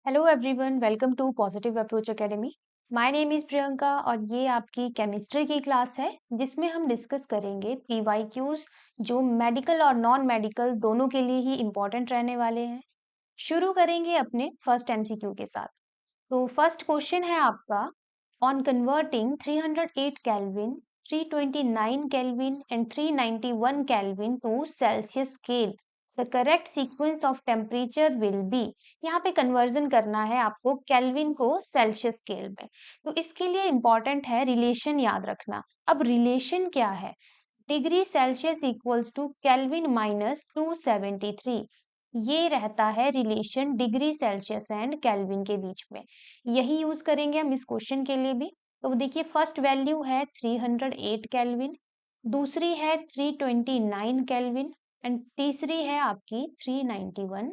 Hello everyone, welcome to positive approach academy. My name is Priyanka और ये आपकी chemistry की क्लास है जिसमें हम डिस्कस करेंगे पीवाईक्यूज जो मेडिकल और नॉन मेडिकल दोनों के लिए ही इम्पोर्टेंट रहने वाले हैं। शुरू करेंगे अपने फर्स्ट एमसीक्यू के साथ। तो फर्स्ट क्वेश्चन है आपका, on converting 308 Kelvin, 329 Kelvin and 391 Kelvin to Celsius scale, the correct sequence of temperature will be. यहाँ पे कन्वर्जन करना है आपको केल्विन को सेल्सियस स्केल में। तो इसके लिए इंपॉर्टेंट है रिलेशन याद रखना। अब रिलेशन क्या है? Degree Celsius equals to Kelvin minus 273। ये रहता है relation degree Celsius and Kelvin के बीच में। यही यूज करेंगे हम इस क्वेश्चन के लिए भी। तो देखिए, फर्स्ट वैल्यू है 308 केल्विन, दूसरी है 329 केल्विन एंड तीसरी है आपकी 391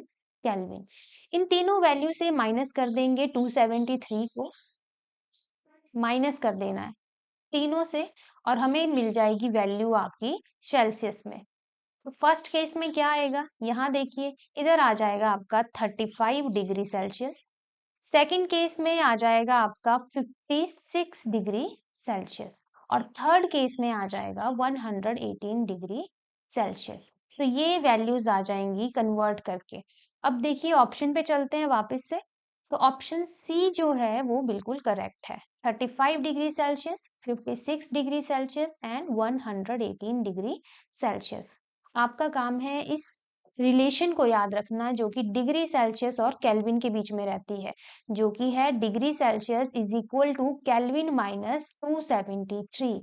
केल्विन। इन तीनों वैल्यू से माइनस कर देंगे 273 को, माइनस कर देना है तीनों से और हमें मिल जाएगी वैल्यू आपकी सेल्सियस में। तो फर्स्ट केस में क्या आएगा, यहाँ देखिए इधर आ जाएगा आपका 35 डिग्री सेल्सियस। सेकंड केस में आ जाएगा आपका 56 डिग्री सेल्सियस और थर्ड केस में आ जाएगा 118 डिग्री सेल्सियस। तो ये वैल्यूज आ जाएंगी कन्वर्ट करके। अब देखिए ऑप्शन पे चलते हैं वापस से। तो ऑप्शन सी जो है वो बिल्कुल करेक्ट है। 35 degree Celsius, 56 degree Celsius and 118 degree Celsius. आपका काम है इस रिलेशन को याद रखना जो कि डिग्री सेल्सियस और केल्विन के बीच में रहती है, जो कि है degree Celsius is equal to Kelvin minus 273।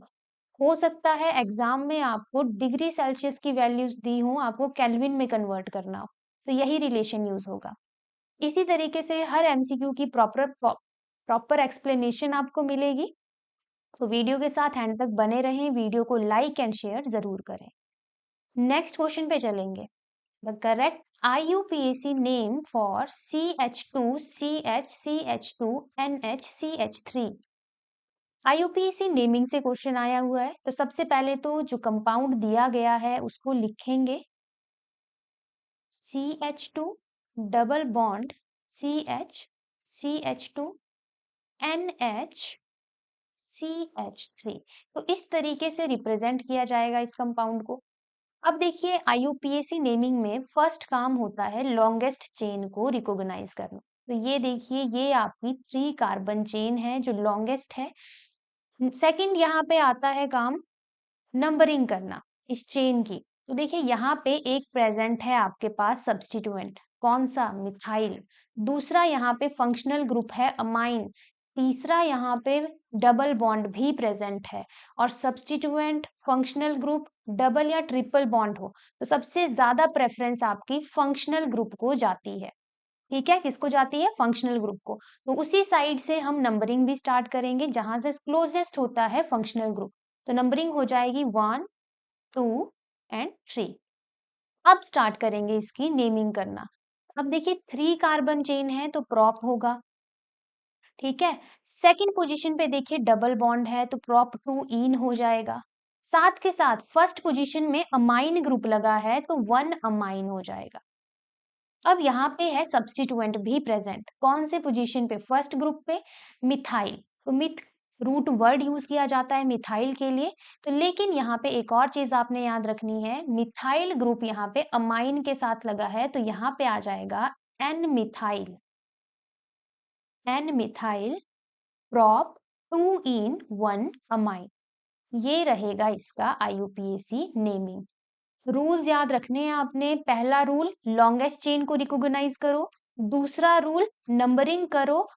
हो सकता है एग्जाम में आपको डिग्री सेल्सियस की वैल्यूज दी हो, आपको केल्विन में कन्वर्ट करना हो, तो यही रिलेशन यूज होगा। इसी तरीके से हर एमसीक्यू की प्रॉपर एक्सप्लेनेशन आपको मिलेगी। तो वीडियो के साथ एंड तक बने रहें, वीडियो को लाइक एंड शेयर जरूर करें। नेक्स्ट क्वेश्चन पे चलेंगे। The correct IUPAC name for CH2, CH2, NHCH3। IUPAC naming से क्वेश्चन आया हुआ है। तो सबसे पहले तो जो कंपाउंड दिया गया है उसको लिखेंगे, CH2 double bond CH, CH2 NH CH3। तो इस तरीके से रिप्रेजेंट किया जाएगा इस कंपाउंड को। अब देखिए आईयूपीएसी नेमिंग में फर्स्ट काम होता है लॉन्गेस्ट चेन को रिकॉग्नाइज करना। तो ये देखिए, ये आपकी 3 कार्बन चेन है जो लॉन्गेस्ट है। सेकंड यहाँ पे आता है काम नंबरिंग करना इस चेन की। तो देखिए यहाँ पे एक प्रेजेंट है आपके पास सब्स्टिट्यूएंट, कौन सा? मिथाइल। दूसरा यहाँ पे फंक्शनल ग्रुप है अमाइन। तीसरा यहाँ पे डबल बॉन्ड भी प्रेजेंट है। और सब्स्टिट्यूएंट, फंक्शनल ग्रुप, डबल या ट्रिपल बॉन्ड हो तो सबसे ज्यादा प्रेफरेंस आपकी फंक्शनल ग्रुप को जाती है। ठीक है, किसको जाती है? फंक्शनल ग्रुप को। तो उसी साइड से हम नंबरिंग भी स्टार्ट करेंगे जहां से क्लोजेस्ट होता है फंक्शनल ग्रुप। तो नंबरिंग हो जाएगी 1, 2 एंड 3। अब स्टार्ट करेंगे इसकी नेमिंग करना। अब देखिए 3 कार्बन चेन है तो प्रॉप होगा। ठीक है, सेकंड पोजीशन पे देखिए डबल बॉन्ड है तो प्रॉप 2 इन हो जाएगा। साथ के साथ फर्स्ट पोजीशन में अमाइन ग्रुप लगा है तो 1 अमाइन हो जाएगा। अब यहाँ पे है सब्स्टिट्यूएंट भी प्रेजेंट, कौन से पोजीशन पे? फर्स्ट ग्रुप पे, मिथाइल। तो मिथ रूट वर्ड यूज किया जाता है मिथाइल के लिए। तो लेकिन यहाँ पे एक और चीज आपने याद रखनी है, मिथाइल ग्रुप यहाँ पे अमाइन के साथ लगा है तो यहाँ पे आ जाएगा N methyl, N methyl prop 2 in 1 amine. ये रहेगा इसका आईयूपीएसी नेमिंग। रूल्स याद रखने हैं आपने। पहला रूल लॉन्गेस्ट चेन को रिकॉग्नाइज करो। दूसरा रूल नंबरिंग करो।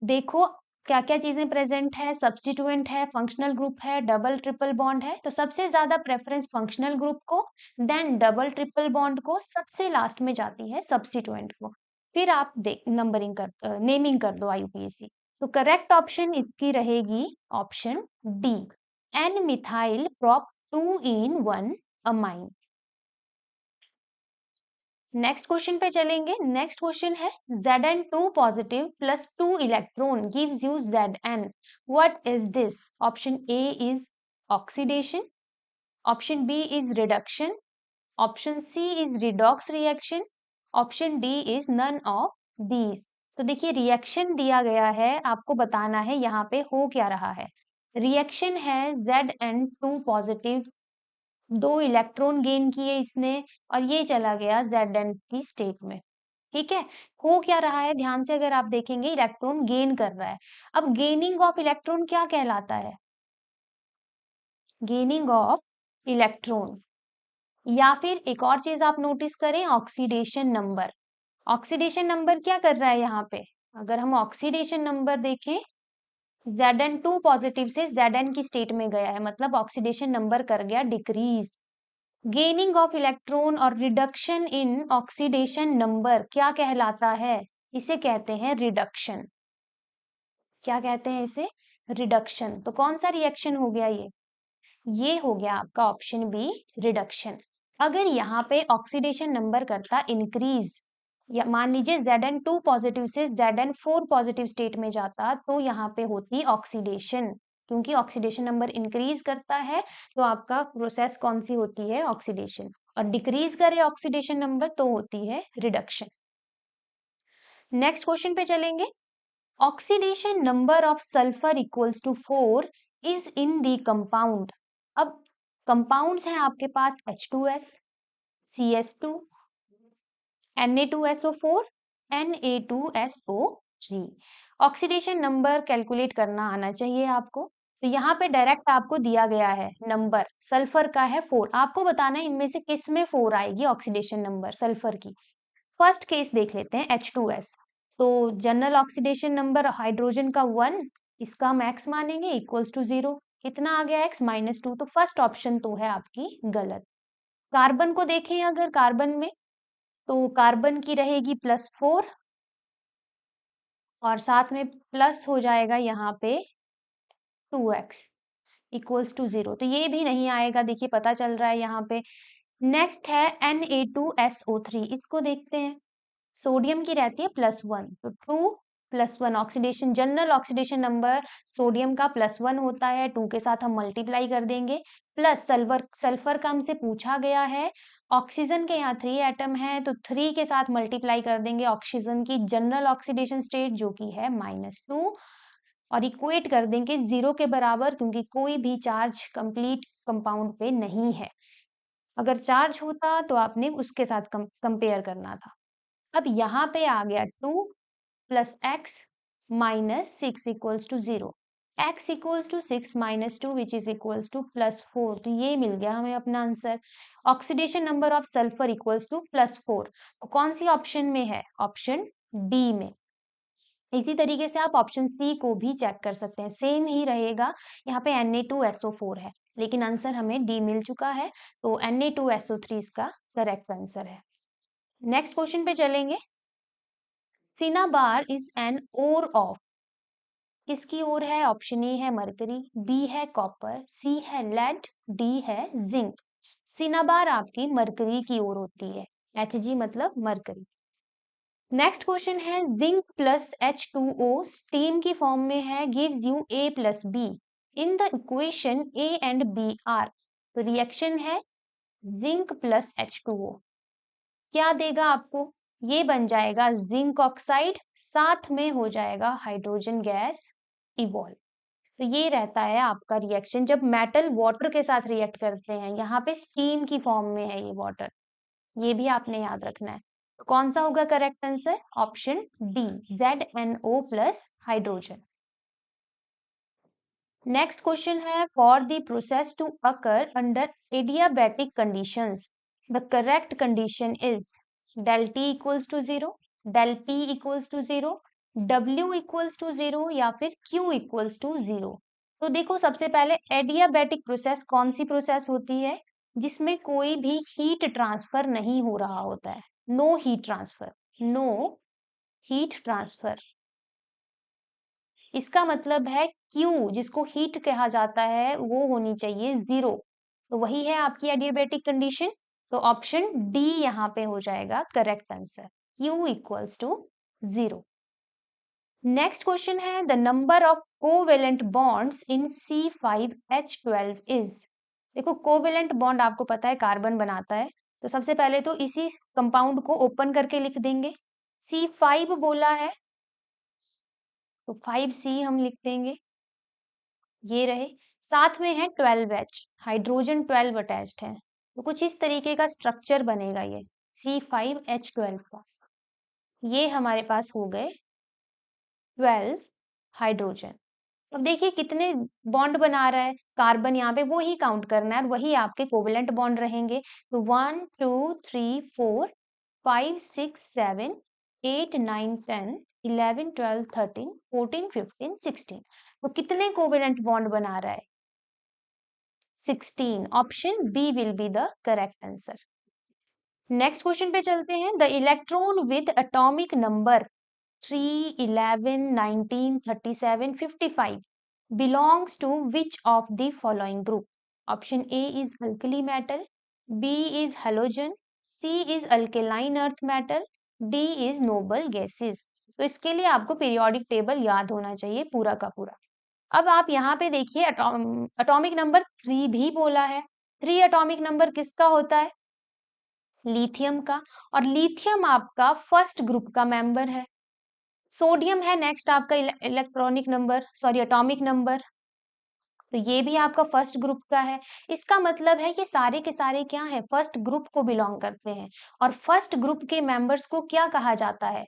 देखो क्या क्या चीजें प्रेजेंट है, सब्स्टिट्यूएंट है, फंक्शनल ग्रुप है, डबल ट्रिपल बॉन्ड है। तो सबसे ज्यादा प्रेफरेंस फंक्शनल ग्रुप को, देन डबल ट्रिपल बॉन्ड को, सबसे लास्ट में जाती है सब्स्टिट्यूएंट को। फिर आप नंबरिंग कर नेमिंग कर दो आईयूपीएसी। तो करेक्ट ऑप्शन इसकी रहेगी option D, N methyl prop 2 in 1 amine. Next question पे चलेंगे। नेक्स्ट क्वेश्चन है Zn2 positive plus 2 electron gives you Zn, what is this? Option A is oxidation, option B is reduction, option C is redox reaction, option D is none of these. तो देखिए reaction दिया गया है, आपको बताना है यहाँ पे हो क्या रहा है। रिएक्शन है Zn2 पॉजिटिव, 2 इलेक्ट्रॉन गेन किए इसने और ये चला गया Zn की स्टेट में। ठीक है, हो क्या रहा है ध्यान से अगर आप देखेंगे, इलेक्ट्रॉन गेन कर रहा है। अब गेनिंग ऑफ इलेक्ट्रॉन क्या कहलाता है? गेनिंग ऑफ इलेक्ट्रॉन, या फिर एक और चीज आप नोटिस करें, ऑक्सीडेशन नंबर। ऑक्सीडेशन नंबर क्या कर रहा है यहाँ पे? अगर हम ऑक्सीडेशन नंबर देखें, Zn2 पॉजिटिव से Zn की स्टेट में गया है, मतलब ऑक्सीडेशन नंबर कर गया डिक्रीज। गेनिंग ऑफ इलेक्ट्रॉन और रिडक्शन इन ऑक्सीडेशन नंबर क्या कहलाता है? इसे कहते हैं रिडक्शन। क्या कहते हैं इसे? रिडक्शन। तो कौन सा रिएक्शन हो गया ये हो गया आपका ऑप्शन बी, रिडक्शन। अगर यहाँ पे ऑक्सीडेशन नंबर करता इंक्रीज, या मान लीजिए Zn2 पॉजिटिव से Zn4 पॉजिटिव स्टेट में जाता, तो यहाँ पे होती ऑक्सीडेशन। क्योंकि ऑक्सीडेशन नंबर इंक्रीज करता है तो आपका प्रोसेस कौन सी होती है? ऑक्सीडेशन। और डिक्रीज करे ऑक्सीडेशन नंबर तो होती है रिडक्शन। नेक्स्ट क्वेश्चन पे चलेंगे। Oxidation number of sulphur equals to 4 is in the compound. अब कंपाउंड्स हैं आपके पास H2S, CS2, Na2SO4, Na2SO3। Oxidation number calculate करना आना चाहिए आपको। तो यहाँ पे डायरेक्ट आपको दिया गया है नंबर, सल्फर का है 4, आपको बताना है इनमें से किस में 4 आएगी ऑक्सीडेशन नंबर सल्फर की। फर्स्ट केस देख लेते हैं H2S। तो जनरल ऑक्सीडेशन नंबर हाइड्रोजन का 1, इसका हम x मानेंगे इक्वल्स टू 0। कितना आ गया x? -2। तो फर्स्ट ऑप्शन तो है आपकी गलत। कार्बन को देखें, अगर कार्बन में, तो कार्बन की रहेगी +4 और साथ में प्लस हो जाएगा यहाँ पे 2x इक्वल्स टू 0। तो ये भी नहीं आएगा, देखिए पता चल रहा है यहाँ पे। नेक्स्ट है Na2SO3, इसको देखते हैं। सोडियम की रहती है +1, तो 2 + 1 oxidation, general oxidation number sodium का +1 होता है, 2 के साथ हम मल्टीप्लाई कर देंगे। प्लस सल्फर, सल्फर का हमसे पूछा गया है, ऑक्सीजन के यहाँ 3 एटम है तो 3 के साथ मल्टीप्लाई कर देंगे ऑक्सीजन की जनरल ऑक्सीडेशन स्टेट जो कि है -2, और इक्वेट कर देंगे 0 के बराबर, क्योंकि कोई भी चार्ज कंप्लीट कंपाउंड पे नहीं है। अगर चार्ज होता तो आपने उसके साथ कंपेयर करना था। अब यहाँ पे आ गया 2 + x -6 equals to 0। x equals to 6 - 2 which is equals to +4। तो ये मिल गया हमें अपना answer. Oxidation number of sulphur equals to +4। तो कौन सी ऑप्शन में है? ऑप्शन डी में। इसी तरीके से आप ऑप्शन सी को भी चेक कर सकते हैं, सेम ही रहेगा। यहाँ पे Na2SO4 है, लेकिन आंसर हमें डी मिल चुका है, तो Na2SO3 इसका करेक्ट आंसर है। नेक्स्ट क्वेश्चन पे चलेंगे। Cinnabar is an ore of, किसकी ओर है? ऑप्शन ए है मरकरी, बी है कॉपर, सी है लेड, डी है जिंक। सिनाबार आपकी मरकरी की ओर होती है, Hg मतलब मरकरी। नेक्स्ट क्वेश्चन है, जिंक प्लस H2O स्टीम की फॉर्म में है, gives you A + B। In the equation A and B are. तो रिएक्शन है जिंक प्लस H2O, क्या देगा आपको? ये बन जाएगा जिंक ऑक्साइड, साथ में हो जाएगा हाइड्रोजन गैस इवॉल्व। तो ये रहता है आपका रिएक्शन जब मेटल वाटर के साथ रिएक्ट करते हैं। यहाँ पे स्टीम की फॉर्म में है ये वाटर, ये भी आपने याद रखना है। तो कौन सा होगा correct answer? Option D, ZnO plus hydrogen. Next question है, for the process to occur under adiabatic conditions the correct condition is del T equals to 0, del P equals to 0, W equals to 0 या फिर Q equals to 0। तो देखो सबसे पहले adiabatic process कौन सी process होती है? जिसमें कोई भी हीट ट्रांसफर नहीं हो रहा होता है, no heat transfer, no heat transfer. इसका मतलब है Q, जिसको हीट कहा जाता है, वो होनी चाहिए 0। तो वही है आपकी एडियाबैटिक कंडीशन। तो ऑप्शन डी यहाँ पे हो जाएगा correct answer, Q equals to 0। Next question है, the number of covalent bonds in C5H12 is. देखो कोवेलेंट बॉन्ड आपको पता है कार्बन बनाता है, तो सबसे पहले तो इसी कंपाउंड को ओपन करके लिख देंगे। C5 बोला है, तो 5C हम लिख देंगे, ये रहे। साथ में है 12H, हाइड्रोजन 12 अटैच्ड है, तो कुछ इस तरीके का स्ट्रक्चर बनेगा ये C5H12 का। ये हमारे पास हो गए 12 हाइड्रोजन। अब देखिए कितने बॉन्ड बना रहा है कार्बन, यहाँ पे वो ही काउंट करना है और वही आपके कोवेलेंट बॉन्ड रहेंगे। तो 1 2 3 4 5 6 7 8 9 10 11 12 13 14 15 16। तो कितने कोवेलेंट बॉन्ड बना रहा है? 16। Option B will be the correct answer. Next question पे चलते हैं। The electron with atomic number 3 11 19 37 55 belongs to which of the following group? Option A is alkali metal, B is halogen, C is alkaline earth metal, D is noble gases। तो इसके लिए आपको periodic table याद होना चाहिए पूरा का पूरा। अब आप यहाँ पे देखिए एटॉमिक नंबर 3 भी बोला है। 3 एटॉमिक नंबर किसका होता है? लिथियम का। और लिथियम आपका फर्स्ट ग्रुप का मेंबर है। सोडियम है नेक्स्ट आपका electronic number, sorry atomic number, तो ये भी आपका फर्स्ट ग्रुप का है। इसका मतलब है ये सारे के सारे क्या हैं? फर्स्ट ग्रुप को बिलोंग करते हैं। और फर्स्ट ग्रुप के मेंबर्स को क्या कहा जाता है?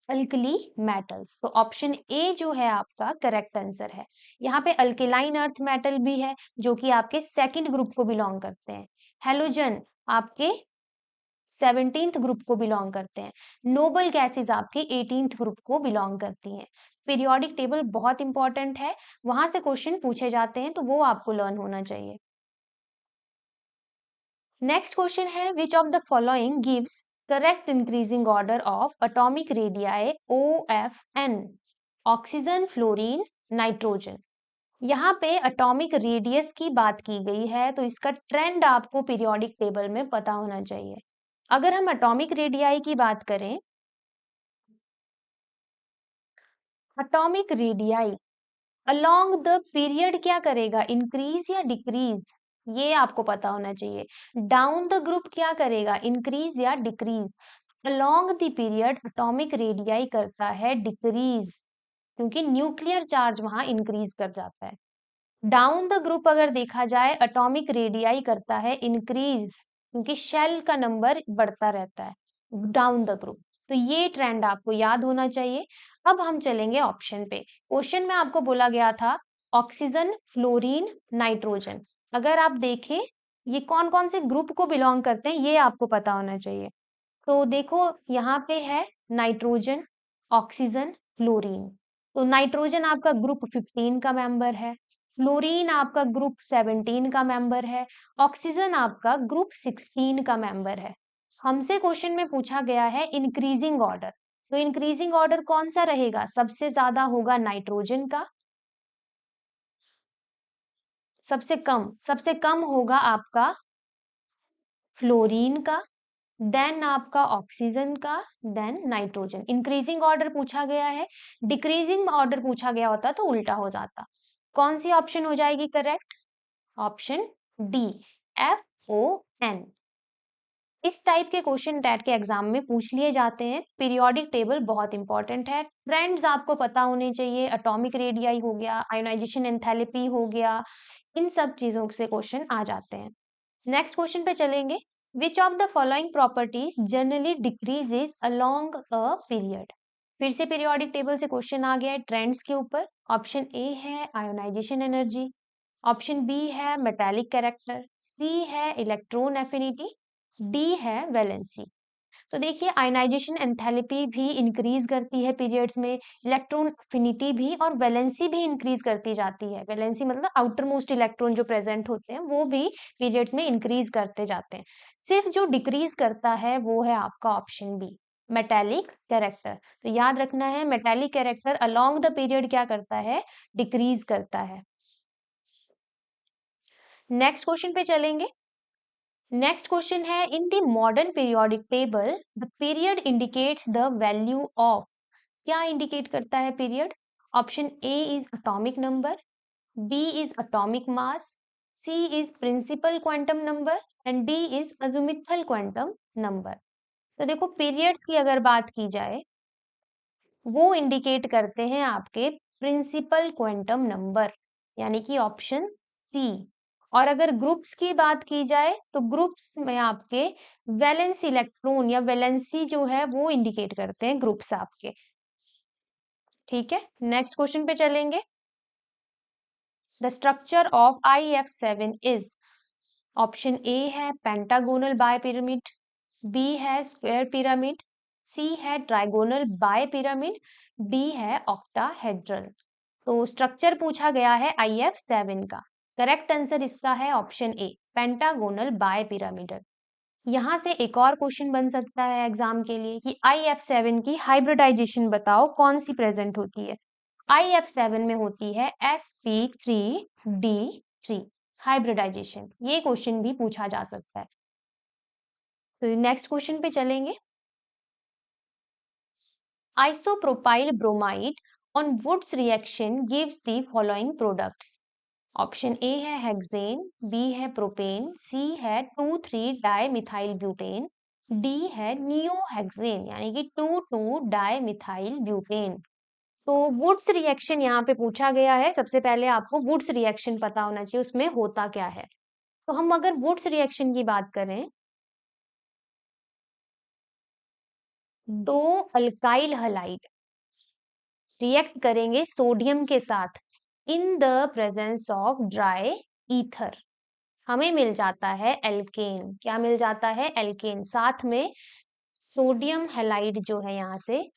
Alkali metals. तो ऑप्शन ए जो है आपका करेक्ट आंसर है। यहाँ पे अल्केलाइन अर्थ मेटल भी है जो कि आपके सेकंड ग्रुप को बिलोंग करते हैं। हेलोजन आपके 17th ग्रुप को बिलोंग करते हैं। नोबल गैसेस आपके 18th ग्रुप को बिलोंग करती हैं। पीरियोडिक टेबल बहुत इंपॉर्टेंट है, वहां से क्वेश्चन पूछे जाते हैं, तो वो आपको लर्न होना चाहिए। नेक्स्ट क्वेश्चन है which of the following gives correct increasing order of atomic radii OFN? Oxygen, fluorine, nitrogen. यहाँ पे एटॉमिक रेडियस की बात की गई है, तो इसका ट्रेंड आपको पीरियोडिक टेबल में पता होना चाहिए। अगर हम एटॉमिक रेडियाई की बात करें, atomic radii along the period क्या करेगा? इंक्रीज या डिक्रीज? ये आपको पता होना चाहिए। डाउन द ग्रुप क्या करेगा? इंक्रीज या decrease? Along the period atomic radii करता है डिक्रीज, क्योंकि न्यूक्लियर चार्ज वहां इंक्रीज कर जाता है। डाउन द ग्रुप अगर देखा जाए, एटॉमिक रेडियाई करता है इंक्रीज, क्योंकि शेल का नंबर बढ़ता रहता है डाउन द ग्रुप। तो ये ट्रेंड आपको याद होना चाहिए। अब हम चलेंगे ऑप्शन पे। क्वेश्चन में आपको बोला गया था ऑक्सीजन, फ्लोरीन, नाइट्रोजन। अगर आप देखें ये कौन कौन से ग्रुप को बिलोंग करते हैं, ये आपको पता होना चाहिए। तो देखो यहाँ पे है नाइट्रोजन, ऑक्सीजन, फ्लोरीन। तो नाइट्रोजन आपका ग्रुप 15 का मेंबर है, फ्लोरीन आपका ग्रुप 17 का मेंबर है, ऑक्सीजन आपका ग्रुप 16 का मेंबर है। हमसे क्वेश्चन में पूछा गया है इंक्रीजिंग ऑर्डर, तो इंक्रीजिंग ऑर्डर कौन सा रहेगा? सबसे ज्यादा होगा नाइट्रोजन का, सबसे कम होगा आपका फ्लोरीन का, देन आपका ऑक्सीजन का, देन नाइट्रोजन। इंक्रीजिंग ऑर्डर पूछा गया है, डिक्रीजिंग ऑर्डर पूछा गया होता तो उल्टा हो जाता। कौन सी ऑप्शन हो जाएगी करेक्ट? Option D, FON। इस टाइप के क्वेश्चन टैट के एग्जाम में पूछ लिए जाते हैं। पीरियोडिक टेबल बहुत इंपॉर्टेंट है, ट्रेंड्स आपको पता होने चाहिए। एटॉमिक रेडियाई हो गया, आयोनाइजेशन एंथैल्पी हो गया, इन सब चीजों से क्वेश्चन आ जाते हैं। नेक्स्ट क्वेश्चन पे चलेंगे। Which of the following properties generally decreases along a period? फिर से पीरियोडिक टेबल से क्वेश्चन आ गया है ट्रेंड्स के ऊपर। ऑप्शन ए है आयोनाइजेशन एनर्जी, ऑप्शन बी है मेटालिक कैरेक्टर, सी है इलेक्ट्रॉन एफिनिटी, डी है वैलेंसी। तो देखिए आयनाइजेशन एंथैल्पी भी इंक्रीज करती है पीरियड्स में, इलेक्ट्रॉन अफिनिटी भी, और वैलेंसी भी इंक्रीज करती जाती है। वैलेंसी मतलब आउटर मोस्ट इलेक्ट्रॉन जो प्रेजेंट होते हैं वो भी पीरियड्स में इंक्रीज करते जाते हैं। सिर्फ जो डिक्रीज करता है वो है आपका ऑप्शन बी, मेटालिक कैरेक्टर। तो याद रखना है metallic character along the period क्या करता है? डिक्रीज करता है। नेक्स्ट क्वेश्चन पे चलेंगे। नेक्स्ट क्वेश्चन है in the modern periodic table the period indicates the value of, क्या इंडिकेट करता है period? Option A is atomic number, B is atomic mass, C is principal quantum number and D is azimuthal quantum number. तो देखो periods की अगर बात की जाए, वो इंडिकेट करते हैं आपके प्रिंसिपल क्वांटम नंबर, यानी कि ऑप्शन सी। और अगर ग्रुप्स की बात की जाए तो ग्रुप्स में आपके वैलेंस इलेक्ट्रॉन या वैलेंसी जो है वो इंडिकेट करते हैं ग्रुप्स आपके। ठीक है, नेक्स्ट क्वेश्चन पे चलेंगे। The structure of IF7 is, option A है पेंटागोनल बाय पिरामिड, बी है स्क्वायर पिरामिड, सी है ट्राइगोनल बाय पिरामिड, डी है ऑक्टाहेड्रल। तो स्ट्रक्चर पूछा गया है IF7 का। करेक्ट आंसर इसका है option A, pentagonal bipyramidal. यहाँ से एक और क्वेश्चन बन सकता है एग्जाम के लिए कि IF7 की हाइब्रिडाइजेशन बताओ कौन सी प्रेजेंट होती है। IF7 में होती है sp3d3 हाइब्रिडाइजेशन। ये क्वेश्चन भी पूछा जा सकता है। तो नेक्स्ट क्वेश्चन पे चलेंगे। Isopropyl bromide on Wurtz reaction gives the following products. Option A है हेक्सेन, बी है प्रोपेन, सी है 2,3-डाइमिथाइल ब्यूटेन, डी है नियोहेक्सेन यानी कि 2,2-डाइमिथाइल ब्यूटेन। तो वुड्स रिएक्शन यहाँ पे पूछा गया है। सबसे पहले आपको वुड्स रिएक्शन पता होना चाहिए उसमें होता क्या है। तो हम अगर वुड्स रिएक्शन की बात करें, दो अल्काइल हलाइड रिएक्ट करेंगे सोडियम के साथ in the presence of dry ether, हमें मिल जाता है एल्केन। क्या मिल जाता है? एल्केन। साथ में सोडियम हैलाइड जो है यहाँ से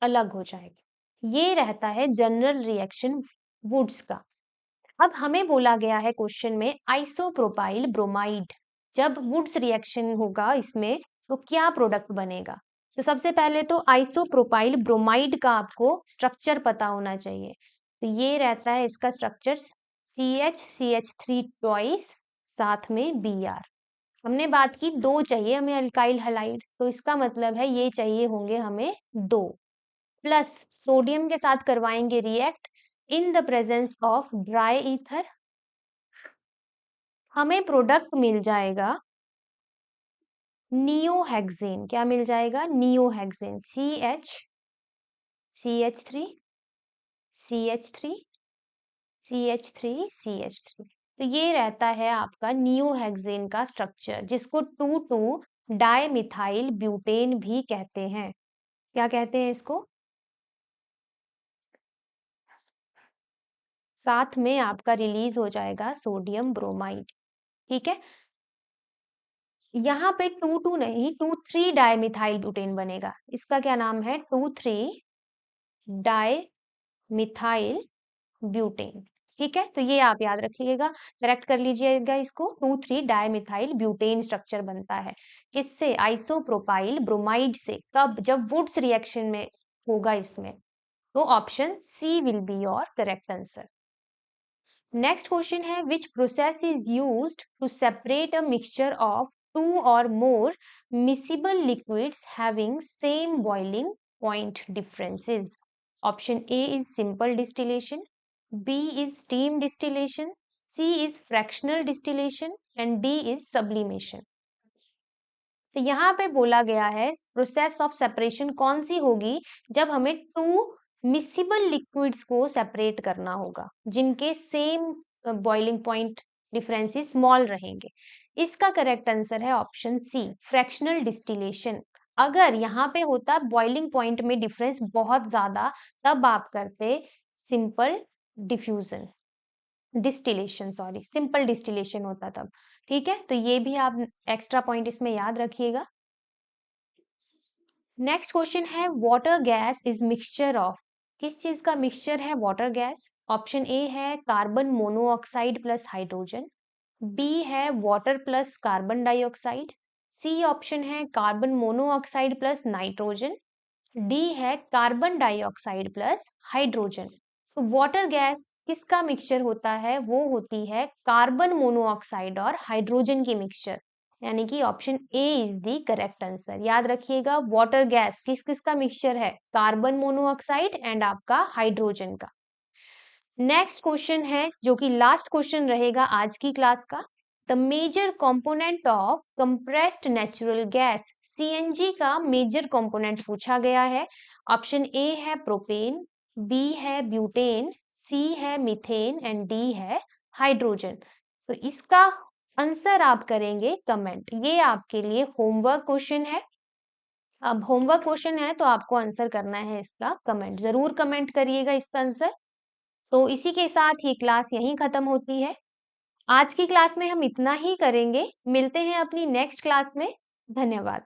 अलग हो जाएगा। ये रहता है जनरल रिएक्शन वुड्स का। अब हमें बोला गया है क्वेश्चन में आइसोप्रोपाइल ब्रोमाइड, जब वुड्स रिएक्शन होगा इसमें तो क्या प्रोडक्ट बनेगा। तो सबसे पहले तो आइसोप्रोपाइल ब्रोमाइड का आपको स्ट्रक्चर पता होना चाहिए। तो ये रहता है इसका स्ट्रक्चर CH ट्वाइस साथ में Br। हमने बात की दो चाहिए हमें अल्काइल हलाइड, तो इसका मतलब है ये चाहिए होंगे हमें दो, प्लस सोडियम के साथ करवाएंगे react in the presence of dry ether, हमें प्रोडक्ट मिल जाएगा नियोहेक्सेन। क्या मिल जाएगा? नियोहेक्सेन। CH3 CH3 CH3 तो ये रहता है आपका नियोहेक्सेन का स्ट्रक्चर, जिसको 2,2-डाइमिथाइल ब्यूटेन भी कहते हैं। क्या कहते हैं इसको? साथ में आपका रिलीज हो जाएगा सोडियम ब्रोमाइड। ठीक है, यहाँ पे 2,2 नहीं 2,3-डाइमिथाइल ब्यूटेन बनेगा। इसका क्या नाम है? 2,3-डाइमिथाइल ब्यूटेन। ठीक है, तो ये आप याद रखिएगा, करेक्ट कर लीजिएगा इसको। 2,3-डाइमिथाइल ब्यूटेन स्ट्रक्चर बनता है किससे? आइसोप्रोपाइल ब्रोमाइड से। कब? जब वुड्स रिएक्शन में होगा इसमें। तो option C will be your correct answer. Next question है which process is used to separate a mixture of two और more miscible liquids having same boiling point differences. Option A is simple distillation, B is steam distillation, C is fractional distillation and D is sublimation. तो यहाँ पे बोला गया है process of separation कौन सी होगी जब हमें टू मिसिबल लिक्विड्स को सेपरेट करना होगा जिनके same boiling point differences small रहेंगे। इसका करेक्ट आंसर है ऑप्शन सी, फ्रैक्शनल डिस्टिलेशन। अगर यहाँ पे होता बॉइलिंग पॉइंट में डिफरेंस बहुत ज्यादा, तब आप करते simple diffusion distillation, sorry simple distillation होता तब। ठीक है, तो ये भी आप एक्स्ट्रा पॉइंट इसमें याद रखिएगा। नेक्स्ट क्वेश्चन है water gas is mixture of, किस चीज का मिक्सचर है वाटर गैस? ऑप्शन ए है carbon monoxide plus hydrogen, B है water plus carbon dioxide, C option है carbon monoxide plus nitrogen, D है कार्बन डाइऑक्साइड प्लस हाइड्रोजन। तो वाटर गैस किसका मिक्सचर होता है? वो होती है कार्बन मोनोऑक्साइड और हाइड्रोजन की मिक्सचर, यानी कि option A is the correct answer. याद रखिएगा वाटर गैस किस किस का मिक्सचर है? कार्बन मोनोऑक्साइड एंड आपका हाइड्रोजन का। नेक्स्ट क्वेश्चन है जो कि लास्ट क्वेश्चन रहेगा आज की क्लास का। The major component of compressed natural gas, CNG का मेजर कंपोनेंट पूछा गया है। ऑप्शन ए है प्रोपेन, बी है ब्यूटेन, सी है मीथेन एंड डी है हाइड्रोजन। तो इसका आंसर आप करेंगे कमेंट। ये आपके लिए होमवर्क क्वेश्चन है। अब होमवर्क क्वेश्चन है तो आपको आंसर करना है इसका कमेंट। जरूर कमेंट करिएगा इसका आंसर। तो इसी के साथ ये क्लास यहीं खत्म होती है। आज की क्लास में हम इतना ही करेंगे। मिलते हैं अपनी नेक्स्ट क्लास में। धन्यवाद।